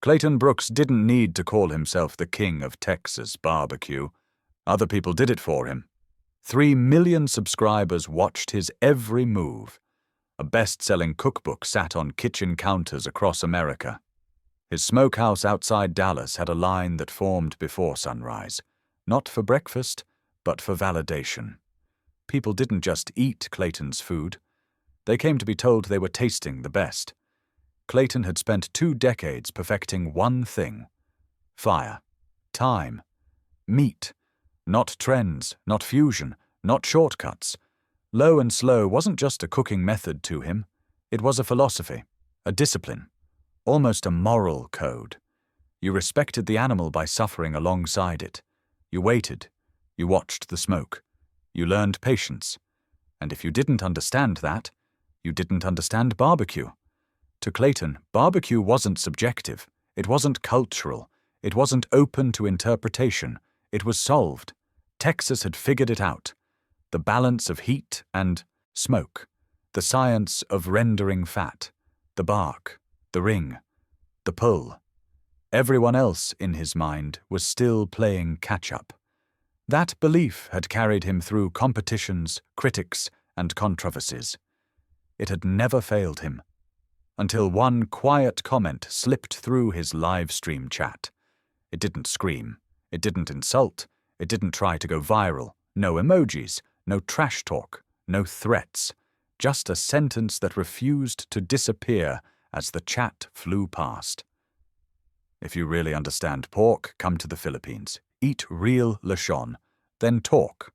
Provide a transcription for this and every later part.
Clayton Brooks didn't need to call himself the king of Texas barbecue. Other people did it for him. 3 million subscribers watched his every move. A best-selling cookbook sat on kitchen counters across America. His smokehouse outside Dallas had a line that formed before sunrise, not for breakfast, but for validation. People didn't just eat Clayton's food. They came to be told they were tasting the best. Clayton had spent 2 decades perfecting one thing: fire, time, meat. Not trends, not fusion, not shortcuts. Low and slow wasn't just a cooking method to him. It was a philosophy, a discipline, almost a moral code. You respected the animal by suffering alongside it. You waited. You watched the smoke. You learned patience. And if you didn't understand that, you didn't understand barbecue. To Clayton, barbecue wasn't subjective. It wasn't cultural. It wasn't open to interpretation. It was solved. Texas had figured it out. The balance of heat and smoke. The science of rendering fat. The bark. The ring. The pull. Everyone else, in his mind, was still playing catch-up. That belief had carried him through competitions, critics, and controversies. It had never failed him. Until one quiet comment slipped through his live stream chat. It didn't scream. It didn't insult. It didn't try to go viral. No emojis, no trash talk, no threats. Just a sentence that refused to disappear as the chat flew past. If you really understand pork, come to the Philippines. Eat real lechon, then talk.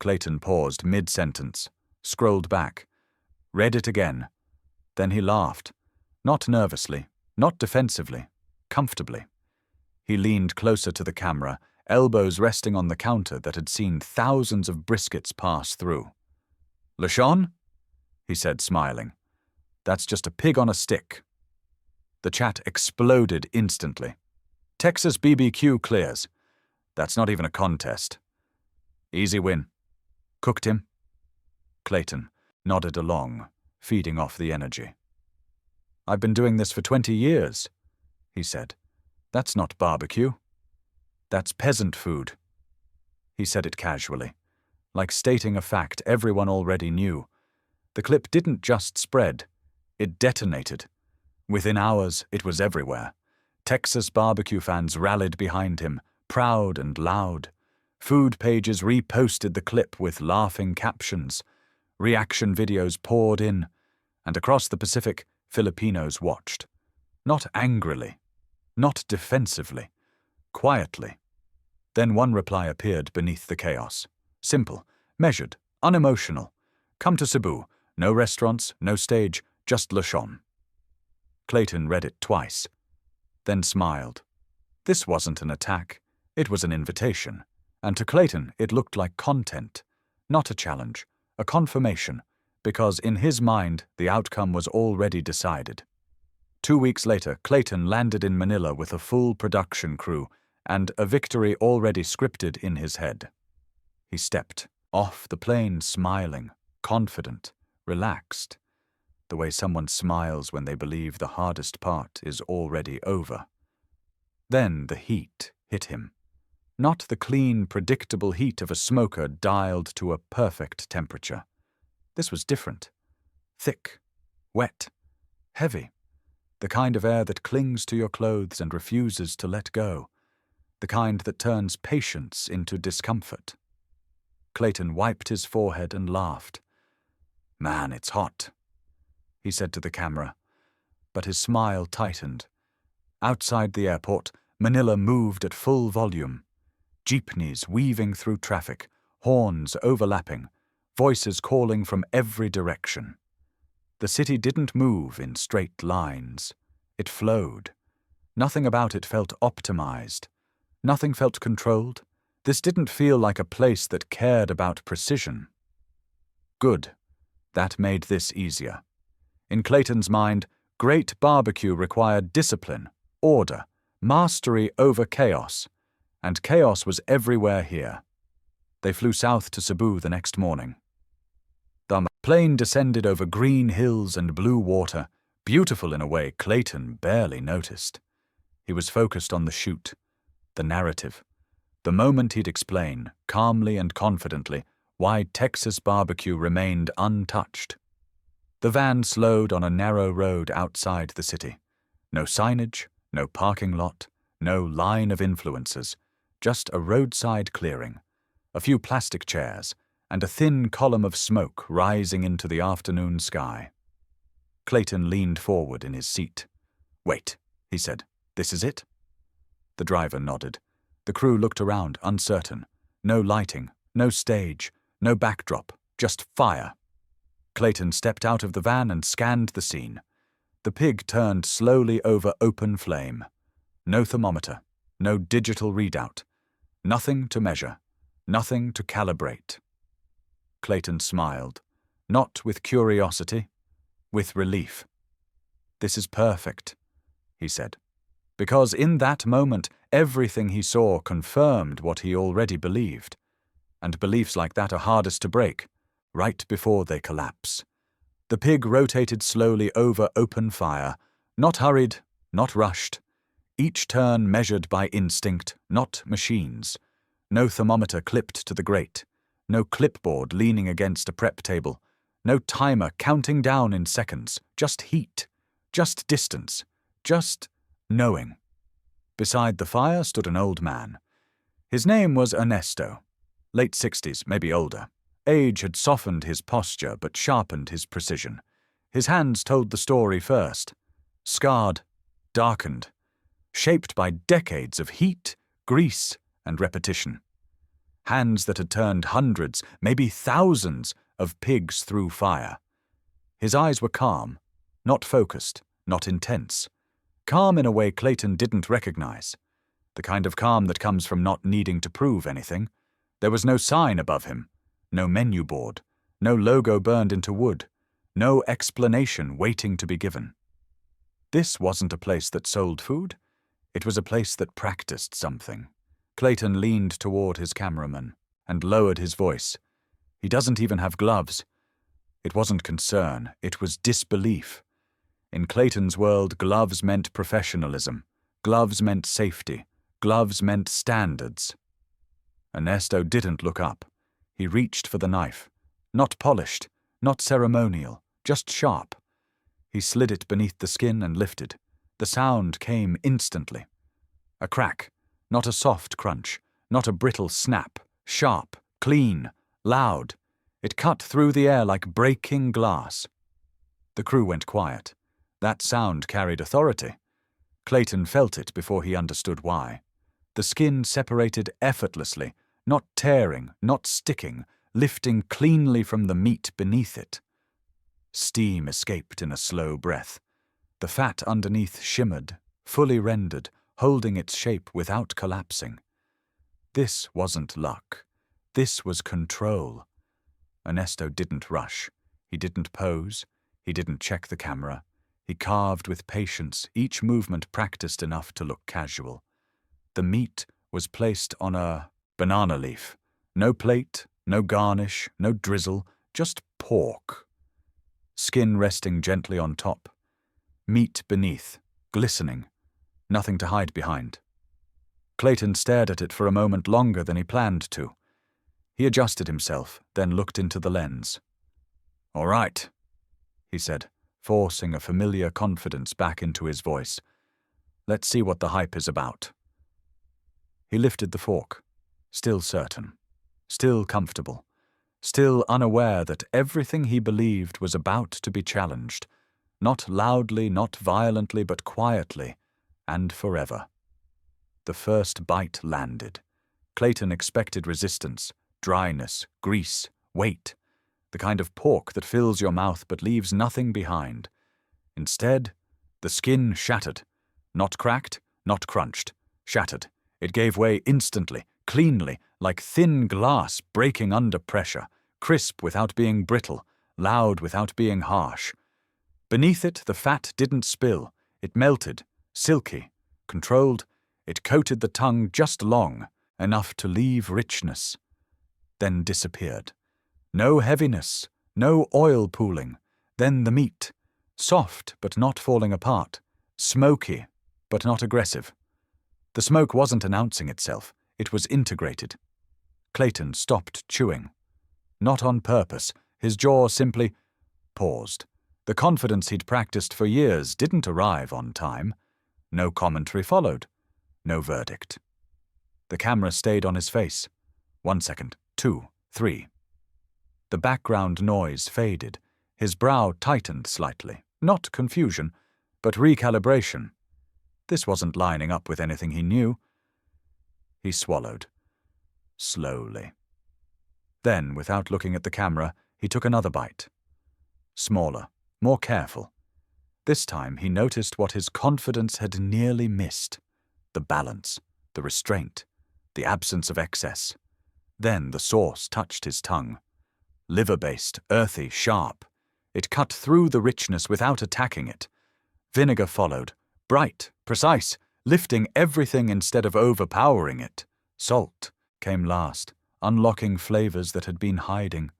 Clayton paused mid-sentence, scrolled back, read it again. Then he laughed, not nervously, not defensively, comfortably. He leaned closer to the camera, elbows resting on the counter that had seen thousands of briskets pass through. "Lechon?" he said, smiling. "That's just a pig on a stick." The chat exploded instantly. "Texas BBQ clears. That's not even a contest. Easy win. Cooked him?" Clayton nodded along, feeding off the energy. "I've been doing this for 20 years, he said. "That's not barbecue. That's peasant food." He said it casually, like stating a fact everyone already knew. The clip didn't just spread, it detonated. Within hours, it was everywhere. Texas barbecue fans rallied behind him, proud and loud. Food pages reposted the clip with laughing captions. Reaction videos poured in, and across the Pacific, Filipinos watched. Not angrily, not defensively, quietly. Then one reply appeared beneath the chaos. Simple, measured, unemotional. "Come to Cebu. No restaurants, no stage, just lechon." Clayton read it twice, then smiled. This wasn't an attack. It was an invitation. And to Clayton, it looked like content, not a challenge, a confirmation, because in his mind, the outcome was already decided. 2 weeks later, Clayton landed in Manila with a full production crew and a victory already scripted in his head. He stepped off the plane smiling, confident, relaxed, the way someone smiles when they believe the hardest part is already over. Then the heat hit him. Not the clean, predictable heat of a smoker dialed to a perfect temperature. This was different. Thick, wet, heavy. The kind of air that clings to your clothes and refuses to let go. The kind that turns patience into discomfort. Clayton wiped his forehead and laughed. "Man, it's hot," he said to the camera, but his smile tightened. Outside the airport, Manila moved at full volume. Jeepneys weaving through traffic, horns overlapping, voices calling from every direction. The city didn't move in straight lines. It flowed. Nothing about it felt optimized. Nothing felt controlled. This didn't feel like a place that cared about precision. Good. That made this easier. In Clayton's mind, great barbecue required discipline, order, mastery over chaos, and chaos was everywhere here. They flew south to Cebu the next morning. The plane descended over green hills and blue water, beautiful in a way Clayton barely noticed. He was focused on the shoot, the narrative. The moment he'd explain, calmly and confidently, why Texas barbecue remained untouched. The van slowed on a narrow road outside the city. No signage, no parking lot, no line of influencers, just a roadside clearing, a few plastic chairs, and a thin column of smoke rising into the afternoon sky. Clayton leaned forward in his seat. "Wait," he said. "This is it?" The driver nodded. The crew looked around, uncertain. No lighting, no stage, no backdrop, just fire. Clayton stepped out of the van and scanned the scene. The pig turned slowly over open flame. No thermometer, no digital readout. Nothing to measure, nothing to calibrate. Clayton smiled, not with curiosity, with relief. "This is perfect," he said, because in that moment everything he saw confirmed what he already believed. And beliefs like that are hardest to break, right before they collapse. The pig rotated slowly over open fire, not hurried, not rushed. Each turn measured by instinct, not machines. No thermometer clipped to the grate. No clipboard leaning against a prep table. No timer counting down in seconds. Just heat. Just distance. Just knowing. Beside the fire stood an old man. His name was Ernesto. Late 60s, maybe older. Age had softened his posture but sharpened his precision. His hands told the story first. Scarred, darkened, shaped by decades of heat, grease, and repetition. Hands that had turned hundreds, maybe thousands, of pigs through fire. His eyes were calm, not focused, not intense. Calm in a way Clayton didn't recognize. The kind of calm that comes from not needing to prove anything. There was no sign above him, no menu board, no logo burned into wood, no explanation waiting to be given. This wasn't a place that sold food. It was a place that practiced something. Clayton leaned toward his cameraman and lowered his voice. "He doesn't even have gloves." It wasn't concern, it was disbelief. In Clayton's world, gloves meant professionalism. Gloves meant safety. Gloves meant standards. Ernesto didn't look up. He reached for the knife. Not polished, not ceremonial, just sharp. He slid it beneath the skin and lifted. The sound came instantly. A crack, not a soft crunch, not a brittle snap. Sharp, clean, loud. It cut through the air like breaking glass. The crew went quiet. That sound carried authority. Clayton felt it before he understood why. The skin separated effortlessly, not tearing, not sticking, lifting cleanly from the meat beneath it. Steam escaped in a slow breath. The fat underneath shimmered, fully rendered, holding its shape without collapsing. This wasn't luck. This was control. Ernesto didn't rush. He didn't pose. He didn't check the camera. He carved with patience, each movement practiced enough to look casual. The meat was placed on a banana leaf. No plate, no garnish, no drizzle, just pork. Skin resting gently on top. Meat beneath, glistening. Nothing to hide behind. Clayton stared at it for a moment longer than he planned to. He adjusted himself, then looked into the lens. "All right," he said, forcing a familiar confidence back into his voice. "Let's see what the hype is about." He lifted the fork, still certain, still comfortable, still unaware that everything he believed was about to be challenged, not loudly, not violently, but quietly, and forever. The first bite landed. Clayton expected resistance, dryness, grease, weight, the kind of pork that fills your mouth but leaves nothing behind. Instead, the skin shattered. Not cracked, not crunched. Shattered. It gave way instantly, cleanly, like thin glass breaking under pressure, crisp without being brittle, loud without being harsh. Beneath it, the fat didn't spill. It melted, silky, controlled. It coated the tongue just long, enough to leave richness, then disappeared. No heaviness, no oil pooling. Then the meat, soft but not falling apart, smoky but not aggressive, The smoke wasn't announcing itself, it was integrated. Clayton stopped chewing. Not on purpose, his jaw simply paused. The confidence he'd practiced for years didn't arrive on time. No commentary followed. No verdict. The camera stayed on his face. 1 second, 2, 3. The background noise faded. His brow tightened slightly. Not confusion, but recalibration. This wasn't lining up with anything he knew. He swallowed. Slowly. Then, without looking at the camera, he took another bite. Smaller, more careful. This time he noticed what his confidence had nearly missed. The balance, the restraint, the absence of excess. Then the sauce touched his tongue. Liver-based, earthy, sharp. It cut through the richness without attacking it. Vinegar followed, bright, precise, lifting everything instead of overpowering it. Salt came last, unlocking flavors that had been hiding.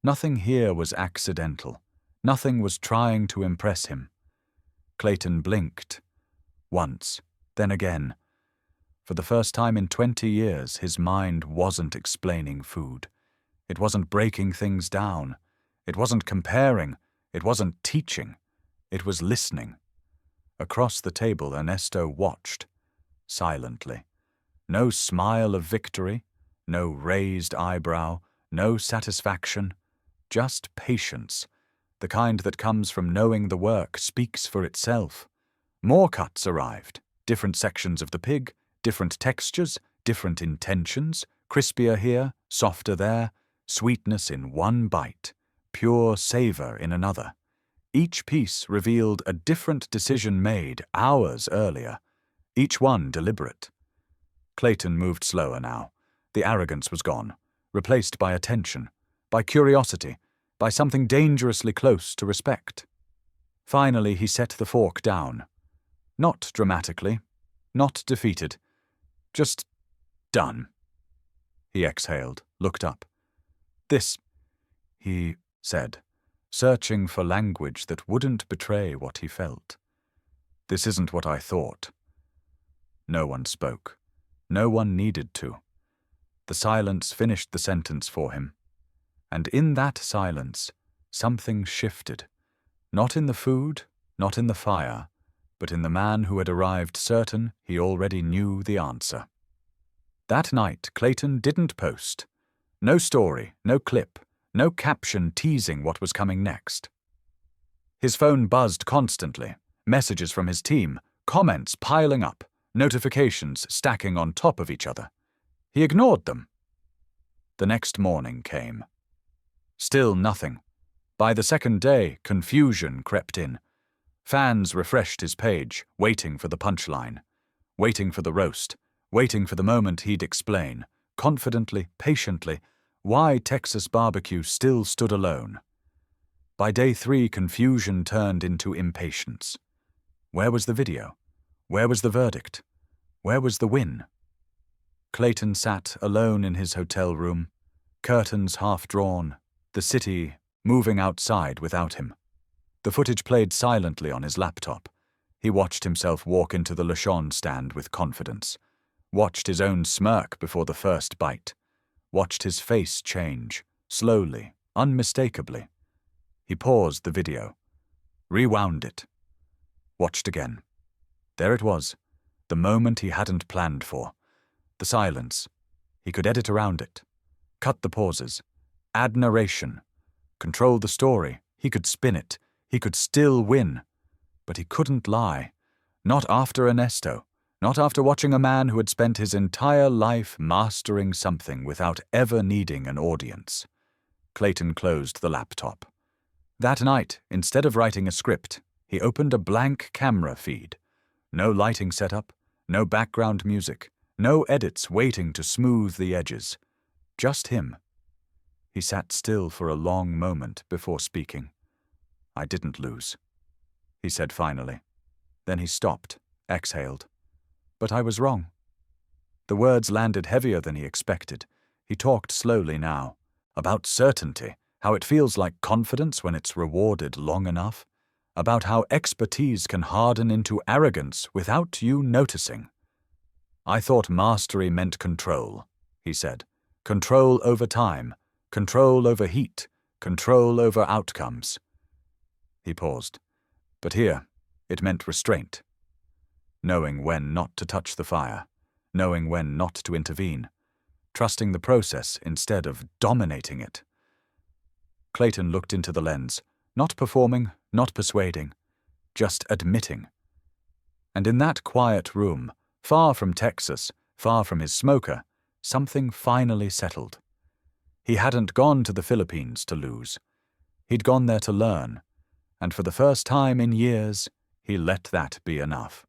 Nothing here was accidental. Nothing was trying to impress him. Clayton blinked. Once, then again. For the first time in 20 years, his mind wasn't explaining food. It wasn't breaking things down. It wasn't comparing. It wasn't teaching. It was listening. Across the table, Ernesto watched, silently. No smile of victory, no raised eyebrow, no satisfaction, just patience, the kind that comes from knowing the work speaks for itself. More cuts arrived, different sections of the pig, different textures, different intentions, crispier here, softer there, sweetness in one bite, pure savor in another. Each piece revealed a different decision made hours earlier, each one deliberate. Clayton moved slower now. The arrogance was gone, replaced by attention, by curiosity, by something dangerously close to respect. Finally, he set the fork down. Not dramatically, not defeated, just done. He exhaled, looked up. "This," he said, searching for language that wouldn't betray what he felt. "This isn't what I thought." No one spoke. No one needed to. The silence finished the sentence for him. And in that silence, something shifted. Not in the food, not in the fire, but in the man who had arrived certain he already knew the answer. That night, Clayton didn't post. No story, no clip, no caption teasing what was coming next. His phone buzzed constantly, messages from his team, comments piling up, notifications stacking on top of each other. He ignored them. The next morning came. Still nothing. By the second day, confusion crept in. Fans refreshed his page, waiting for the punchline, waiting for the roast, waiting for the moment he'd explain, confidently, patiently, why Texas barbecue still stood alone. By day 3, confusion turned into impatience. Where was the video? Where was the verdict? Where was the win? Clayton sat alone in his hotel room, curtains half drawn, the city moving outside without him. The footage played silently on his laptop. He watched himself walk into the Lechon stand with confidence, watched his own smirk before the first bite, watched his face change, slowly, unmistakably. He paused the video, rewound it, watched again. There it was, the moment he hadn't planned for. The silence. He could edit around it, cut the pauses, add narration, control the story. He could spin it. He could still win. But he couldn't lie. Not after Ernesto. Not after watching a man who had spent his entire life mastering something without ever needing an audience. Clayton closed the laptop. That night, instead of writing a script, he opened a blank camera feed. No lighting setup, no background music, no edits waiting to smooth the edges. Just him. He sat still for a long moment before speaking. "I didn't lose," he said finally. Then he stopped, exhaled. "But I was wrong." The words landed heavier than he expected. He talked slowly now, about certainty, how it feels like confidence when it's rewarded long enough, about how expertise can harden into arrogance without you noticing. "I thought mastery meant control," he said. "Control over time, control over heat, control over outcomes." He paused. But here, it meant restraint. Knowing when not to touch the fire, knowing when not to intervene, trusting the process instead of dominating it. Clayton looked into the lens, not performing, not persuading, just admitting. And in that quiet room, far from Texas, far from his smoker, something finally settled. He hadn't gone to the Philippines to lose. He'd gone there to learn, and for the first time in years, he let that be enough.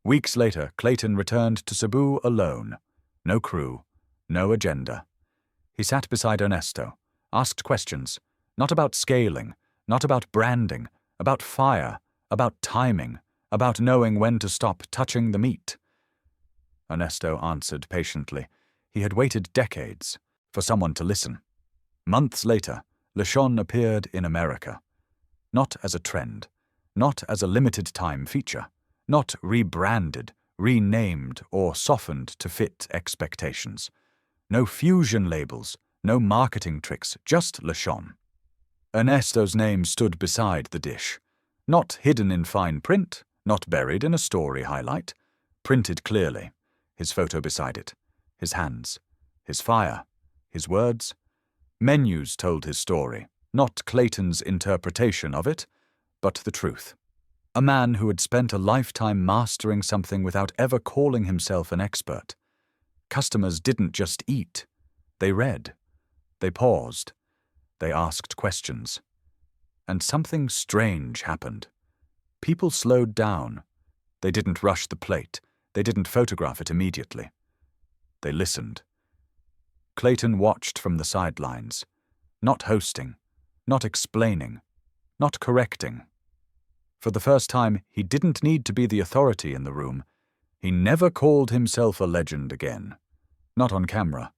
Weeks later, Clayton returned to Cebu alone. No crew, no agenda. He sat beside Ernesto, asked questions, not about scaling, not about branding, about fire, about timing, about knowing when to stop touching the meat. Ernesto answered patiently. He had waited decades for someone to listen. Months later, Lechon appeared in America. Not as a trend, not as a limited-time feature, not rebranded, renamed, or softened to fit expectations. No fusion labels, no marketing tricks, just Lechon. Ernesto's name stood beside the dish, not hidden in fine print, not buried in a story highlight, printed clearly, his photo beside it, his hands, his fire, his words. Menus told his story, not Clayton's interpretation of it, but the truth. A man who had spent a lifetime mastering something without ever calling himself an expert. Customers didn't just eat. They read. They paused. They asked questions. And something strange happened. People slowed down. They didn't rush the plate. They didn't photograph it immediately. They listened. Clayton watched from the sidelines, not hosting, not explaining, not correcting. For the first time, he didn't need to be the authority in the room. He never called himself a legend again. Not on camera,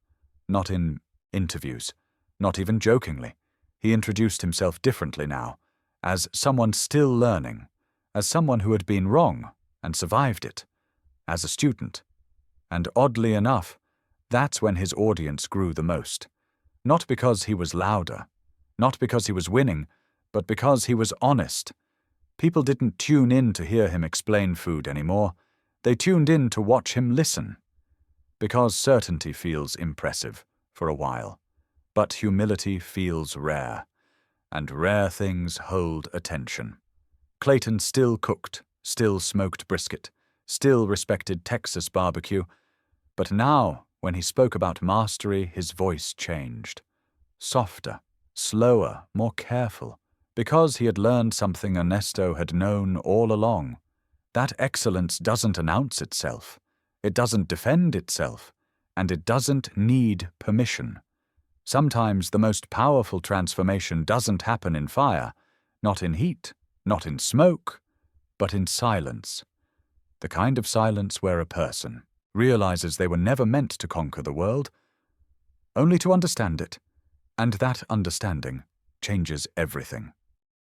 not in interviews, not even jokingly. He introduced himself differently now, as someone still learning, as someone who had been wrong and survived it, as a student. And oddly enough, that's when his audience grew the most. Not because he was louder, not because he was winning, but because he was honest. People didn't tune in to hear him explain food anymore. They tuned in to watch him listen. Because certainty feels impressive for a while, but humility feels rare, and rare things hold attention. Clayton still cooked, still smoked brisket, still respected Texas barbecue, but now, when he spoke about mastery, his voice changed. Softer, slower, more careful, because he had learned something Ernesto had known all along. That excellence doesn't announce itself. It doesn't defend itself, and it doesn't need permission. Sometimes the most powerful transformation doesn't happen in fire, not in heat, not in smoke, but in silence. The kind of silence where a person realizes they were never meant to conquer the world, only to understand it, and that understanding changes everything.